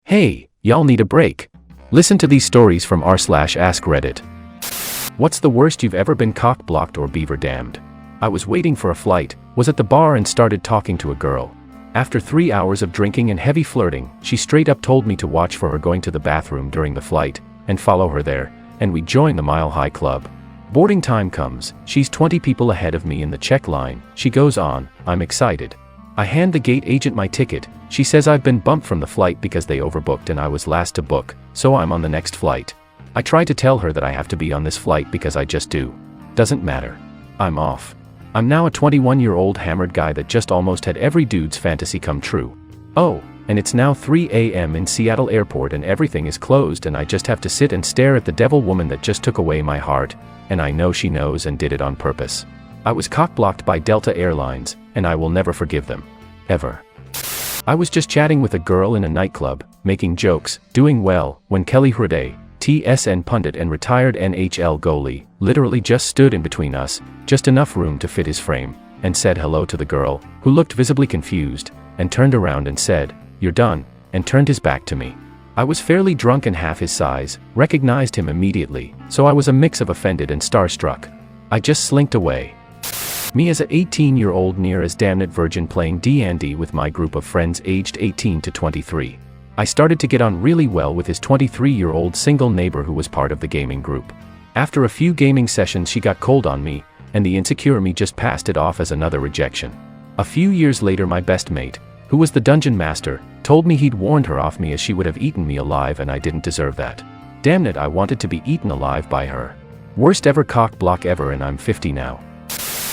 Hey, y'all need a break. Listen to these stories from r/AskReddit. What's the worst you've ever been cock-blocked or beaver damned? I was waiting for a flight, was at the bar and started talking to a girl. After 3 hours of drinking and heavy flirting, she straight up told me to watch for her going to the bathroom during the flight, and follow her there, and we joined the Mile High Club. Boarding time comes, she's 20 people ahead of me in the check line, she goes on, I'm excited. I hand the gate agent my ticket, she says I've been bumped from the flight because they overbooked and I was last to book, so I'm on the next flight. I try to tell her that I have to be on this flight because I just do. Doesn't matter. I'm off. I'm now a 21-year-old hammered guy that just almost had every dude's fantasy come true. Oh, and it's now 3 a.m. in Seattle Airport and everything is closed and I just have to sit and stare at the devil woman that just took away my heart, and I know she knows and did it on purpose. I was cock-blocked by Delta Airlines, and I will never forgive them. Ever. I was just chatting with a girl in a nightclub, making jokes, doing well, when Kelly Hrade, TSN pundit and retired NHL goalie, literally just stood in between us, just enough room to fit his frame, and said hello to the girl, who looked visibly confused, and turned around and said, "You're done," and turned his back to me. I was fairly drunk and half his size, recognized him immediately, so I was a mix of offended and starstruck. I just slinked away. Me as a 18-year-old near as damned virgin playing D&D with my group of friends aged 18 to 23. I started to get on really well with his 23-year-old single neighbor who was part of the gaming group. After a few gaming sessions she got cold on me, and the insecure me just passed it off as another rejection. A few years later my best mate, who was the dungeon master, told me he'd warned her off me as she would have eaten me alive and I didn't deserve that. Damn it, I wanted to be eaten alive by her. Worst ever cock block ever, and I'm 50 now.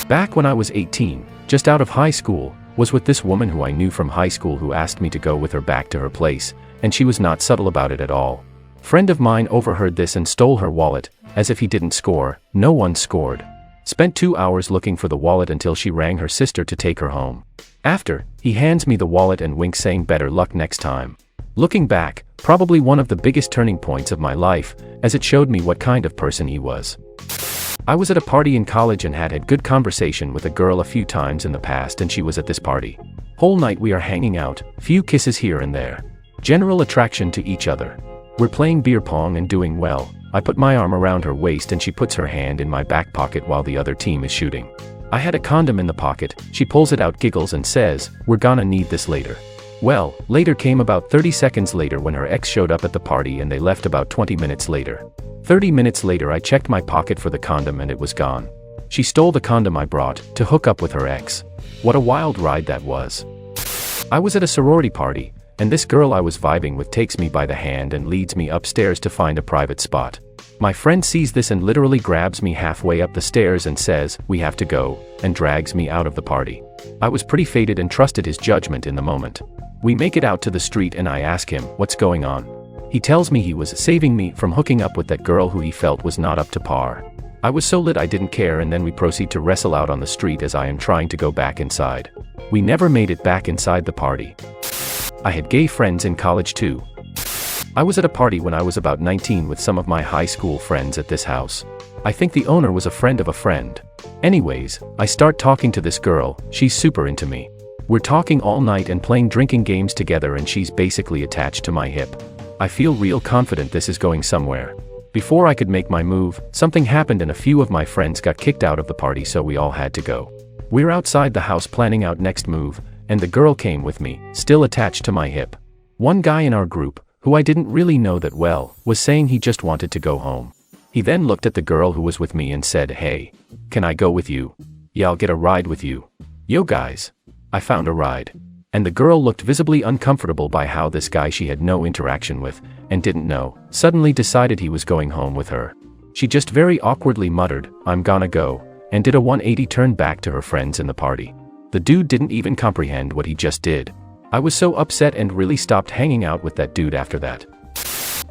Back when I was 18, just out of high school, was with this woman who I knew from high school who asked me to go with her back to her place, and she was not subtle about it at all. Friend of mine overheard this and stole her wallet, as if he didn't score, no one scored. Spent 2 hours looking for the wallet until she rang her sister to take her home. After, he hands me the wallet and winks saying better luck next time. Looking back, probably one of the biggest turning points of my life, as it showed me what kind of person he was. I was at a party in college and had good conversation with a girl a few times in the past, and she was at this party. Whole night we are hanging out, few kisses here and there. General attraction to each other. We're playing beer pong and doing well. I put my arm around her waist and she puts her hand in my back pocket while the other team is shooting. I had a condom in the pocket, she pulls it out, giggles and says, "We're gonna need this later." Well, later came about 30 seconds later when her ex showed up at the party and they left about 20 minutes later. 30 minutes later I checked my pocket for the condom and it was gone. She stole the condom I brought to hook up with her ex. What a wild ride that was. I was at a sorority party, and this girl I was vibing with takes me by the hand and leads me upstairs to find a private spot. My friend sees this and literally grabs me halfway up the stairs and says, "We have to go," and drags me out of the party. I was pretty faded and trusted his judgment in the moment. We make it out to the street and I ask him, "What's going on?" He tells me he was saving me from hooking up with that girl who he felt was not up to par. I was so lit I didn't care, and then we proceed to wrestle out on the street as I am trying to go back inside. We never made it back inside the party. I had gay friends in college too. I was at a party when I was about 19 with some of my high school friends at this house. I think the owner was a friend of a friend. Anyways, I start talking to this girl, she's super into me. We're talking all night and playing drinking games together and she's basically attached to my hip. I feel real confident this is going somewhere. Before I could make my move, something happened and a few of my friends got kicked out of the party, so we all had to go. We're outside the house planning out next move, and the girl came with me, still attached to my hip. One guy in our group, who I didn't really know that well, was saying he just wanted to go home. He then looked at the girl who was with me and said, "Hey, can I go with you? Yeah, I'll get a ride with you." Yo guys. I found a ride. And the girl looked visibly uncomfortable by how this guy she had no interaction with, and didn't know, suddenly decided he was going home with her. She just very awkwardly muttered, "I'm gonna go," and did a 180 turn back to her friends in the party. The dude didn't even comprehend what he just did. I was so upset and really stopped hanging out with that dude after that.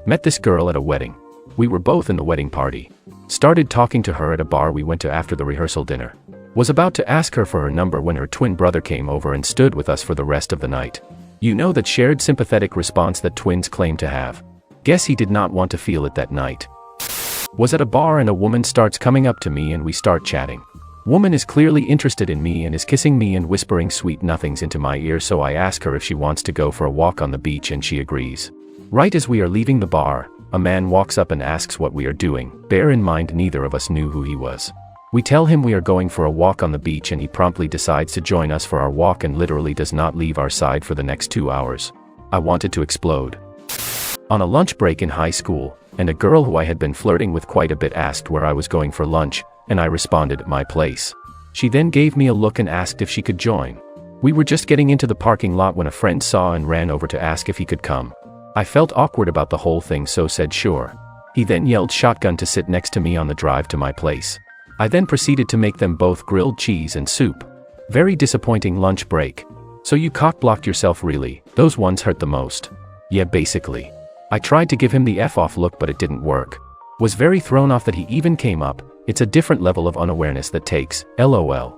Met this girl at a wedding. We were both in the wedding party. Started talking to her at a bar we went to after the rehearsal dinner. Was about to ask her for her number when her twin brother came over and stood with us for the rest of the night. You know that shared sympathetic response that twins claim to have. Guess he did not want to feel it that night. Was at a bar and a woman starts coming up to me and we start chatting. Woman is clearly interested in me and is kissing me and whispering sweet nothings into my ear, so I ask her if she wants to go for a walk on the beach and she agrees. Right as we are leaving the bar, a man walks up and asks what we are doing. Bear in mind neither of us knew who he was. We tell him we are going for a walk on the beach and he promptly decides to join us for our walk and literally does not leave our side for the next 2 hours. I wanted to explode. On a lunch break in high school, and a girl who I had been flirting with quite a bit asked where I was going for lunch, and I responded, my place. She then gave me a look and asked if she could join. We were just getting into the parking lot when a friend saw and ran over to ask if he could come. I felt awkward about the whole thing so said sure. He then yelled shotgun to sit next to me on the drive to my place. I then proceeded to make them both grilled cheese and soup. Very disappointing lunch break. So you cock-blocked yourself really? Those ones hurt the most. Yeah, basically. I tried to give him the F off look but it didn't work. Was very thrown off that he even came up. It's a different level of unawareness that takes, LOL.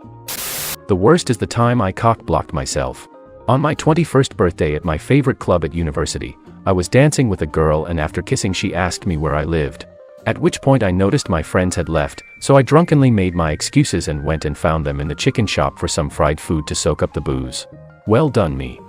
The worst is the time I cock-blocked myself. On my 21st birthday at my favorite club at university, I was dancing with a girl and after kissing she asked me where I lived. At which point I noticed my friends had left, so I drunkenly made my excuses and went and found them in the chicken shop for some fried food to soak up the booze. Well done me.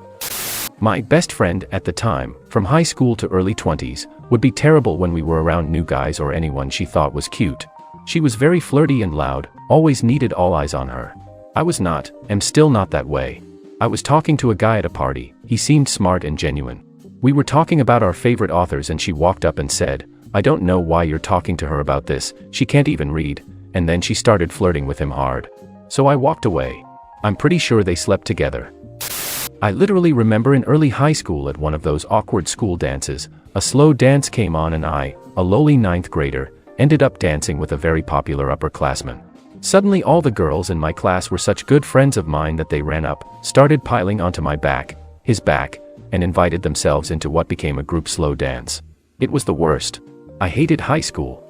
My best friend at the time, from high school to early 20s, would be terrible when we were around new guys or anyone she thought was cute. She was very flirty and loud, always needed all eyes on her. I was not, am still not that way. I was talking to a guy at a party, he seemed smart and genuine. We were talking about our favorite authors and she walked up and said, I don't know why you're talking to her about this, she can't even read, and then she started flirting with him hard. So I walked away. I'm pretty sure they slept together. I literally remember in early high school at one of those awkward school dances, a slow dance came on and I, a lowly 9th grader, ended up dancing with a very popular upperclassman. Suddenly all the girls in my class were such good friends of mine that they ran up, started piling onto my back, his back, and invited themselves into what became a group slow dance. It was the worst. I hated high school.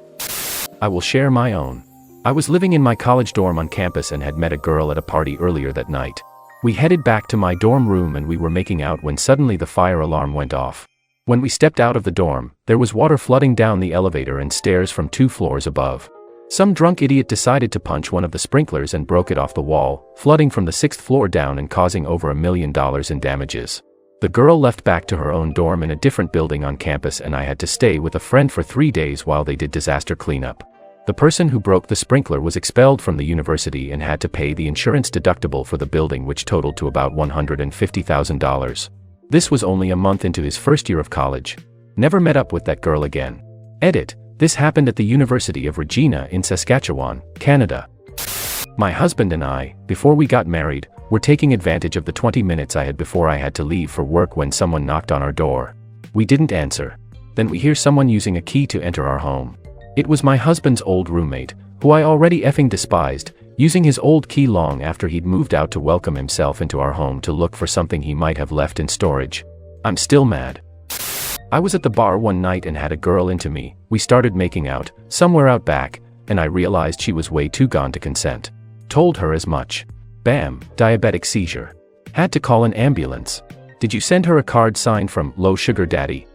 I will share my own. I was living in my college dorm on campus and had met a girl at a party earlier that night. We headed back to my dorm room and we were making out when suddenly the fire alarm went off. When we stepped out of the dorm, there was water flooding down the elevator and stairs from 2 floors above. Some drunk idiot decided to punch one of the sprinklers and broke it off the wall, flooding from the 6th floor down and causing over $1 million in damages. The girl left back to her own dorm in a different building on campus and I had to stay with a friend for 3 days while they did disaster cleanup. The person who broke the sprinkler was expelled from the university and had to pay the insurance deductible for the building which totaled to about $150,000. This was only a month into his first year of college. Never met up with that girl again. Edit. This happened at the University of Regina in Saskatchewan, Canada. My husband and I, before we got married, were taking advantage of the 20 minutes I had before I had to leave for work when someone knocked on our door. We didn't answer. Then we hear someone using a key to enter our home. It was my husband's old roommate, who I already effing despised, using his old key long after he'd moved out to welcome himself into our home to look for something he might have left in storage. I'm still mad. I was at the bar one night and had a girl into me. We started making out, somewhere out back, and I realized she was way too gone to consent. Told her as much. Bam, diabetic seizure. Had to call an ambulance. Did you send her a card signed from Low Sugar Daddy?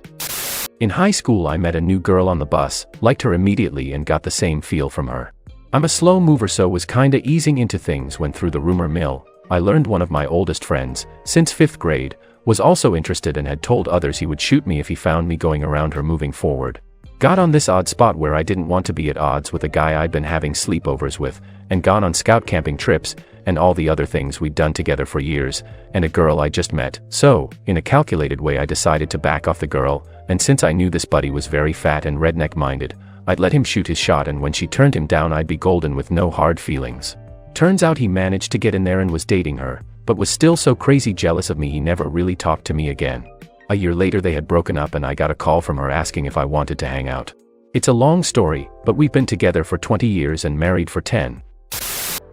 In high school I met a new girl on the bus, liked her immediately and got the same feel from her. I'm a slow mover so was kinda easing into things when through the rumor mill, I learned one of my oldest friends, since 5th grade, was also interested and had told others he would shoot me if he found me going around her moving forward. Got on this odd spot where I didn't want to be at odds with a guy I'd been having sleepovers with, and gone on scout camping trips, and all the other things we'd done together for years, and a girl I just met, so, in a calculated way I decided to back off the girl, and since I knew this buddy was very fat and redneck-minded, I'd let him shoot his shot and when she turned him down I'd be golden with no hard feelings. Turns out he managed to get in there and was dating her, but was still so crazy jealous of me he never really talked to me again. A year later they had broken up and I got a call from her asking if I wanted to hang out. It's a long story, but we've been together for 20 years and married for 10.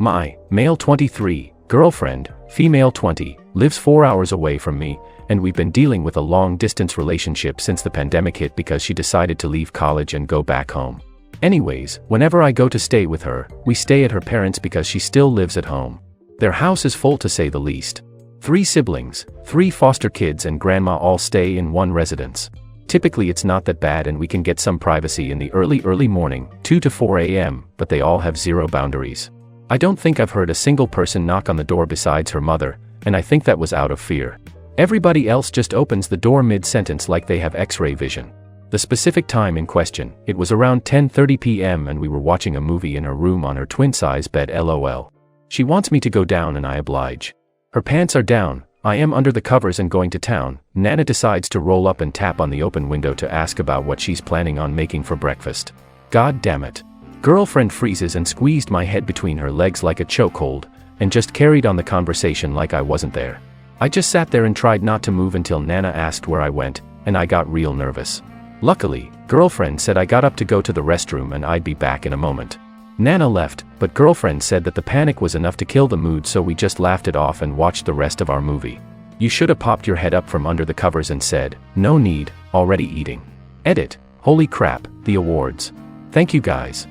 My, male 23, girlfriend, female 20, lives 4 hours away from me, and we've been dealing with a long-distance relationship since the pandemic hit because she decided to leave college and go back home. Anyways, whenever I go to stay with her, we stay at her parents' because she still lives at home. Their house is full to say the least. 3 siblings, 3 foster kids and grandma all stay in one residence. Typically it's not that bad and we can get some privacy in the early morning, 2 to 4 a.m., but they all have zero boundaries. I don't think I've heard a single person knock on the door besides her mother, and I think that was out of fear. Everybody else just opens the door mid-sentence like they have X-ray vision. The specific time in question, it was around 10:30 p.m. and we were watching a movie in her room on her twin-size bed lol. She wants me to go down and I oblige. Her pants are down, I am under the covers and going to town. Nana decides to roll up and tap on the open window to ask about what she's planning on making for breakfast. God damn it. Girlfriend freezes and squeezed my head between her legs like a chokehold, and just carried on the conversation like I wasn't there. I just sat there and tried not to move until Nana asked where I went, and I got real nervous. Luckily, girlfriend said I got up to go to the restroom and I'd be back in a moment. Nana left, but girlfriend said that the panic was enough to kill the mood, so we just laughed it off and watched the rest of our movie. You should have popped your head up from under the covers and said, "No need, already eating." Edit. Holy crap, the awards. Thank you guys.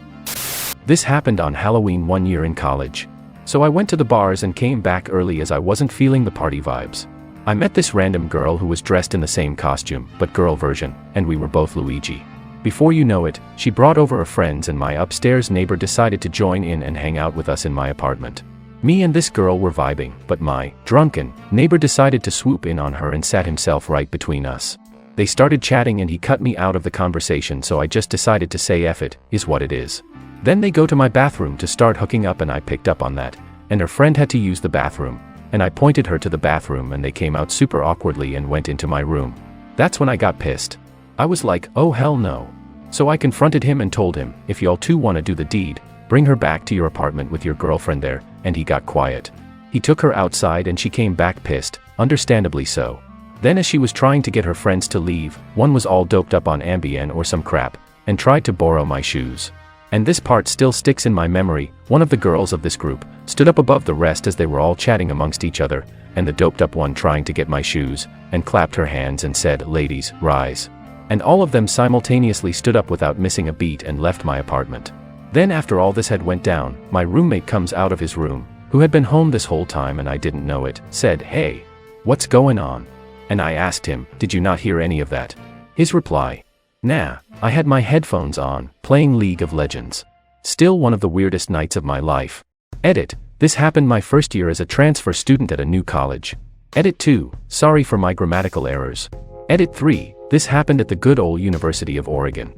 This happened on Halloween 1 year in college. So I went to the bars and came back early as I wasn't feeling the party vibes. I met this random girl who was dressed in the same costume, but girl version, and we were both Luigi. Before you know it, she brought over her friends and my upstairs neighbor decided to join in and hang out with us in my apartment. Me and this girl were vibing, but my drunken neighbor decided to swoop in on her and sat himself right between us. They started chatting and he cut me out of the conversation, so I just decided to say F it, is what it is. Then they go to my bathroom to start hooking up and I picked up on that, and her friend had to use the bathroom, and I pointed her to the bathroom and they came out super awkwardly and went into my room. That's when I got pissed. I was like, oh hell no. So I confronted him and told him, if y'all two wanna do the deed, bring her back to your apartment with your girlfriend there, and he got quiet. He took her outside and she came back pissed, understandably so. Then as she was trying to get her friends to leave, one was all doped up on Ambien or some crap, and tried to borrow my shoes. And this part still sticks in my memory. One of the girls of this group stood up above the rest as they were all chatting amongst each other, and the doped up one trying to get my shoes, and clapped her hands and said, "Ladies, rise." And all of them simultaneously stood up without missing a beat and left my apartment. Then after all this had went down, my roommate comes out of his room, who had been home this whole time and I didn't know it, said, "Hey, what's going on?" And I asked him, "Did you not hear any of that?" His reply, "Nah, I had my headphones on, playing League of Legends." Still one of the weirdest nights of my life. Edit. This happened my first year as a transfer student at a new college. Edit 2. Sorry for my grammatical errors. Edit 3. This happened at the good old University of Oregon.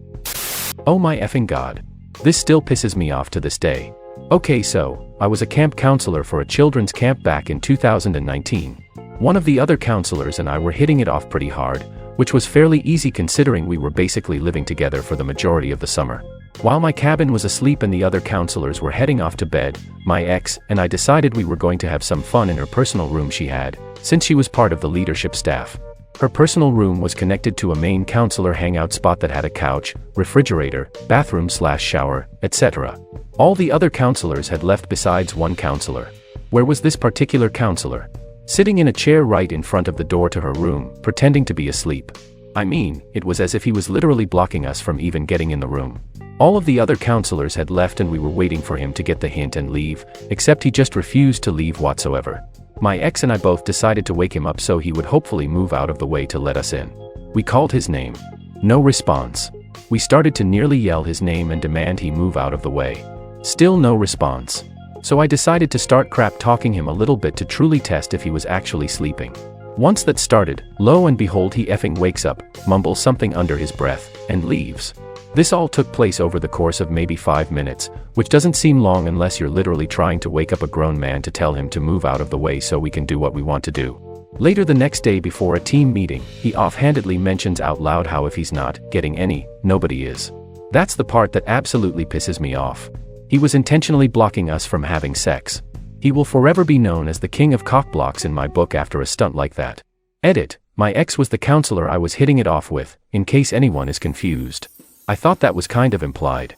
Oh my effing god. This still pisses me off to this day. Okay, so, I was a camp counselor for a children's camp back in 2019. One of the other counselors and I were hitting it off pretty hard, which was fairly easy considering we were basically living together for the majority of the summer. While my cabin was asleep and the other counselors were heading off to bed, my ex and I decided we were going to have some fun in her personal room she had, since she was part of the leadership staff. Her personal room was connected to a main counselor hangout spot that had a couch, refrigerator, bathroom/shower, etc. All the other counselors had left besides one counselor. Where was this particular counselor? Sitting in a chair right in front of the door to her room, pretending to be asleep. I mean, it was as if he was literally blocking us from even getting in the room. All of the other counselors had left and we were waiting for him to get the hint and leave, except he just refused to leave whatsoever. My ex and I both decided to wake him up so he would hopefully move out of the way to let us in. We called his name. No response. We started to nearly yell his name and demand he move out of the way. Still no response. So I decided to start crap talking him a little bit to truly test if he was actually sleeping. Once that started, lo and behold he effing wakes up, mumbles something under his breath, and leaves. This all took place over the course of maybe 5 minutes, which doesn't seem long unless you're literally trying to wake up a grown man to tell him to move out of the way so we can do what we want to do. Later the next day before a team meeting, he offhandedly mentions out loud how if he's not getting any, nobody is. That's the part that absolutely pisses me off. He was intentionally blocking us from having sex. He will forever be known as the king of cockblocks in my book after a stunt like that. Edit. My ex was the counselor I was hitting it off with, in case anyone is confused. I thought that was kind of implied.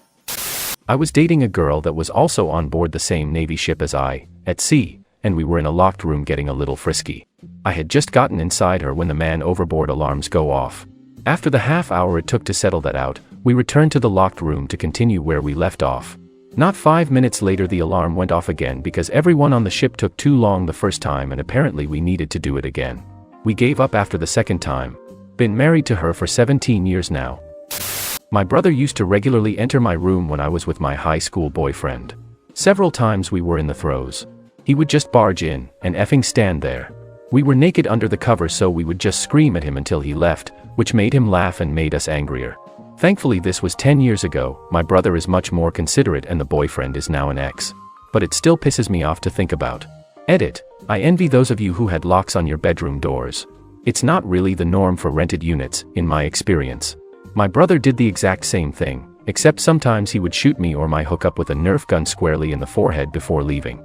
I was dating a girl that was also on board the same Navy ship as I, at sea, and we were in a locked room getting a little frisky. I had just gotten inside her when the man overboard alarms go off. After the half hour it took to settle that out, we returned to the locked room to continue where we left off. Not 5 minutes later the alarm went off again because everyone on the ship took too long the first time and apparently we needed to do it again. We gave up after the second time. Been married to her for 17 years now. My brother used to regularly enter my room when I was with my high school boyfriend. Several times we were in the throes. He would just barge in and effing stand there. We were naked under the cover, so we would just scream at him until he left, which made him laugh and made us angrier. Thankfully this was 10 years ago, my brother is much more considerate and the boyfriend is now an ex. But it still pisses me off to think about. Edit. I envy those of you who had locks on your bedroom doors. It's not really the norm for rented units, in my experience. My brother did the exact same thing, except sometimes he would shoot me or my hookup with a Nerf gun squarely in the forehead before leaving.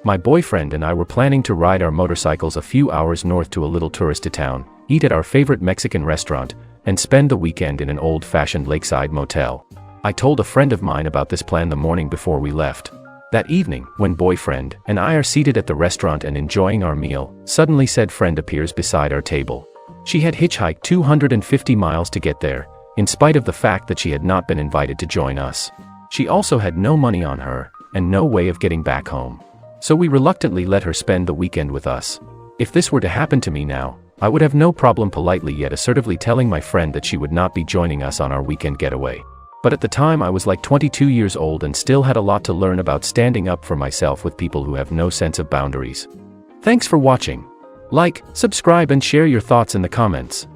My boyfriend and I were planning to ride our motorcycles a few hours north to a little touristy town, eat at our favorite Mexican restaurant, and spend the weekend in an old-fashioned lakeside motel. I told a friend of mine about this plan the morning before we left. That evening, when boyfriend and I are seated at the restaurant and enjoying our meal, suddenly said friend appears beside our table. She had hitchhiked 250 miles to get there, in spite of the fact that she had not been invited to join us. She also had no money on her, and no way of getting back home. So we reluctantly let her spend the weekend with us. If this were to happen to me now, I would have no problem politely yet assertively telling my friend that she would not be joining us on our weekend getaway. But at the time I was like 22 years old and still had a lot to learn about standing up for myself with people who have no sense of boundaries. Thanks for watching. Like, subscribe and share your thoughts in the comments.